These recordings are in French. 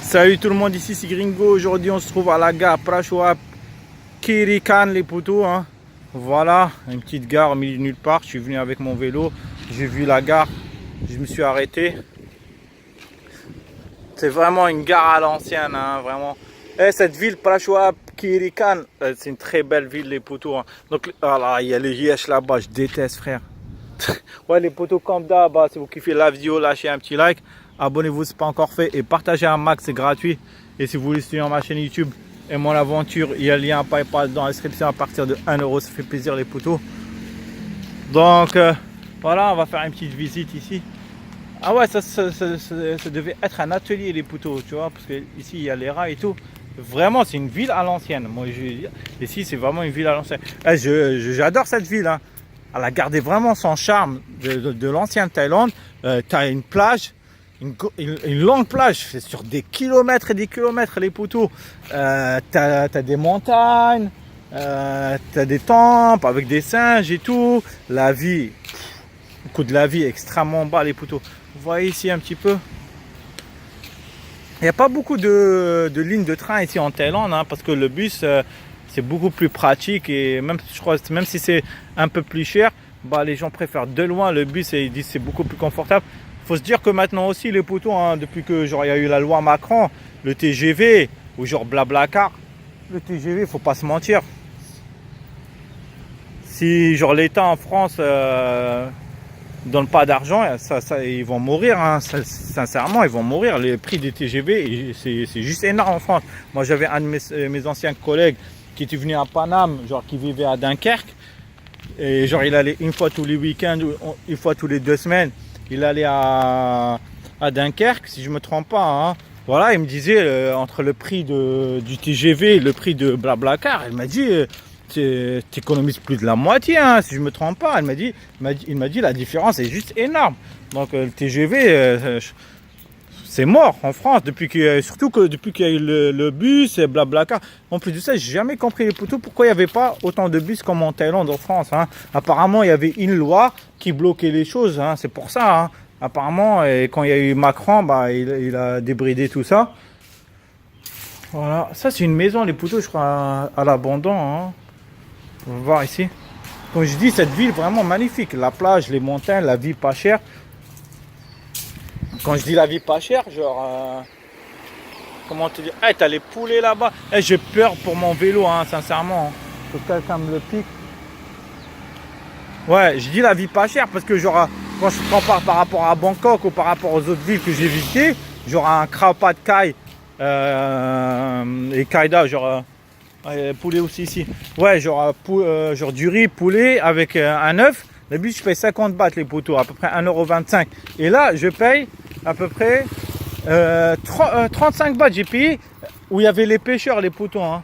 Salut tout le monde, ici c'est Gringo. Aujourd'hui on se trouve à la gare Prachuap Kirikan les poteaux hein. Voilà, une petite gare au milieu de nulle part. Je suis venu avec mon vélo, j'ai vu la gare, je me suis arrêté. C'est vraiment une gare à l'ancienne hein, vraiment. Et cette ville Prachuap Kirikan, c'est une très belle ville les poteaux hein. Donc voilà, il y a les Yesh là-bas, je déteste frère. Ouais les poteaux comme d'hab, si vous kiffez la vidéo, lâchez un petit like. Abonnez-vous si ce n'est pas encore fait et partagez un max, c'est gratuit. Et si vous voulez suivre ma chaîne YouTube et mon aventure, il y a le lien PayPal dans la description à partir de 1 €. Ça fait plaisir les poteaux. Donc voilà, on va faire une petite visite ici. Ah ouais, ça devait être un atelier les poteaux, tu vois, parce que ici il y a les rails et tout. Vraiment, c'est une ville à l'ancienne. Moi, ici, c'est vraiment une ville à l'ancienne. J'adore cette ville. Hein. Elle a gardé vraiment son charme de l'ancienne Thaïlande. Tu as une plage. Une longue plage, c'est sur des kilomètres et des kilomètres les poteaux. T'as des montagnes, t'as des temples avec des singes et tout. La vie, le coût de la vie est extrêmement bas les poteaux. Vous voyez ici un petit peu. Il n'y a pas beaucoup de lignes de train ici en Thaïlande hein, parce que le bus c'est beaucoup plus pratique et même je crois même si c'est un peu plus cher, bah, les gens préfèrent de loin le bus et ils disent c'est beaucoup plus confortable. Faut se dire que maintenant aussi les poteaux, hein, depuis que genre il y a eu la loi Macron, le TGV ou genre Blablacar, le TGV, faut pas se mentir. Si genre l'État en France donne pas d'argent, ils vont mourir. Hein, sincèrement, ils vont mourir. Les prix des TGV, c'est juste énorme en France. Moi, j'avais un de mes anciens collègues qui était venu à Paname, genre qui vivait à Dunkerque, et genre il allait une fois tous les week-ends, une fois tous les 2 semaines. Il allait à Dunkerque, si je ne me trompe pas. Hein. Voilà, il me disait entre le prix du TGV et le prix de Blablacar, il m'a dit tu économises plus de la moitié, hein, si je ne me trompe pas. Il m'a dit la différence est juste énorme. Donc le TGV, c'est mort en France, surtout que depuis qu'il y a eu le bus et Blablacar. En plus de ça, j'ai jamais compris les poteaux pourquoi il n'y avait pas autant de bus comme en Thaïlande, en France. Hein. Apparemment, il y avait une loi qui bloquait les choses, hein. C'est pour ça. Hein. Apparemment, et quand il y a eu Macron, bah, il a débridé tout ça. Voilà, ça c'est une maison, les poteaux, je crois, à l'abandon. Hein. On va voir ici. Comme je dis, cette ville vraiment magnifique. La plage, les montagnes, la vie pas chère. Quand je dis la vie pas chère, genre... comment te dire? Hey, t'as les poulets là-bas. Hey, j'ai peur pour mon vélo, hein, sincèrement. Que quelqu'un me le pique. Ouais, je dis la vie pas chère parce que genre, quand je compare par rapport à Bangkok ou par rapport aux autres villes que j'ai visitées, genre un Krao Pad Khai et Kaida, genre... poulet aussi ici. Ouais, genre du riz, poulet avec un œuf. D'habitude, je paye 50 bahts les poteaux, à peu près 1,25 €. Et là, je paye à peu près 35 bahts. J'ai payé où il y avait les pêcheurs, les poteaux. Hein.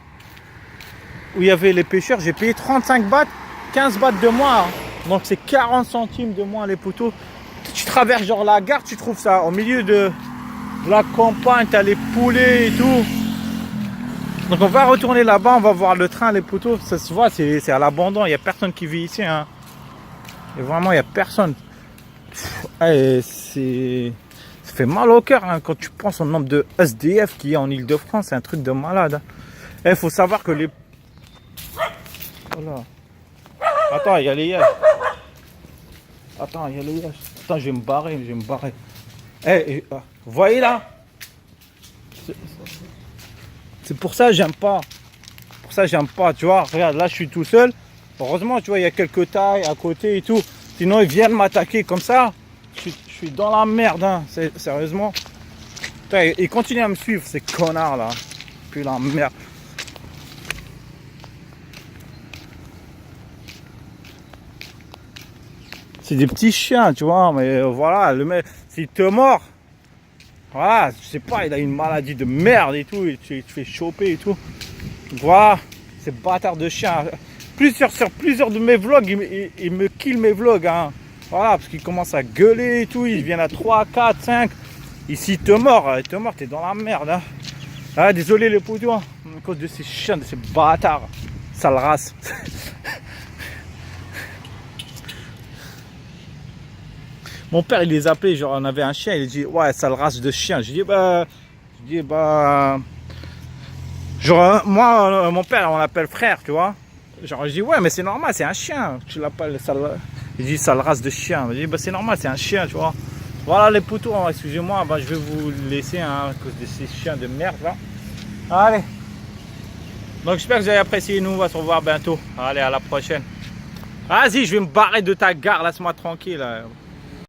Où il y avait les pêcheurs, j'ai payé 35 bahts, 15 bahts de moins. Hein. Donc, c'est 40 centimes de moins les poteaux. Tu traverses genre la gare, tu trouves ça au milieu de la campagne, tu as les poulets et tout. Donc on va retourner là-bas, on va voir le train, les poteaux. Ça se voit, c'est à l'abandon, il n'y a personne qui vit ici. Hein. Et vraiment, il n'y a personne. Ça fait mal au cœur hein, quand tu penses au nombre de SDF qu'il y a en Ile-de-France. C'est un truc de malade. Il faut savoir que les... Voilà. Attends, il y a les yeux. Attends, il y a les yeux. Attends, je vais me barrer, vous voyez là? C'est pour ça que j'aime pas. Pour ça j'aime pas, tu vois. Regarde, là je suis tout seul. Heureusement, tu vois, il y a quelques tailles à côté et tout. Sinon, ils viennent m'attaquer comme ça. Je suis dans la merde, hein. Sérieusement. Putain, ils continuent à me suivre, ces connards là. Puis la merde. C'est des petits chiens, tu vois. Mais voilà, le mec, s'il te mord. Voilà, je sais pas, il a une maladie de merde et tout, et tu te fais choper et tout. Voilà, ces bâtards de chiens. Sur plusieurs de mes vlogs, ils me killent mes vlogs. Hein. Voilà, parce qu'ils commencent à gueuler et tout, ils viennent à 3, 4, 5. Ici, t'es mort, t'es dans la merde. Hein. Ah, désolé les poteaux, hein, à cause de ces chiens, de ces bâtards. Sale race. Mon père, il les appelait, genre, on avait un chien, il dit, ouais, sale race de chien. Je dis, bah, Je dis, bah. Genre, moi, mon père, on l'appelle frère, tu vois. Genre, je dis, ouais, mais c'est normal, c'est un chien. Tu l'appelles sale. Il dit, sale race de chien. Je dis, bah, c'est normal, c'est un chien, tu vois. Voilà les poteaux, hein, excusez-moi, bah, je vais vous laisser hein, à cause de ces chiens de merde là. Allez. Donc, j'espère que vous avez apprécié. Nous, on va se revoir bientôt. Allez, à la prochaine. Vas-y, je vais me barrer de ta gare, laisse-moi tranquille. Là.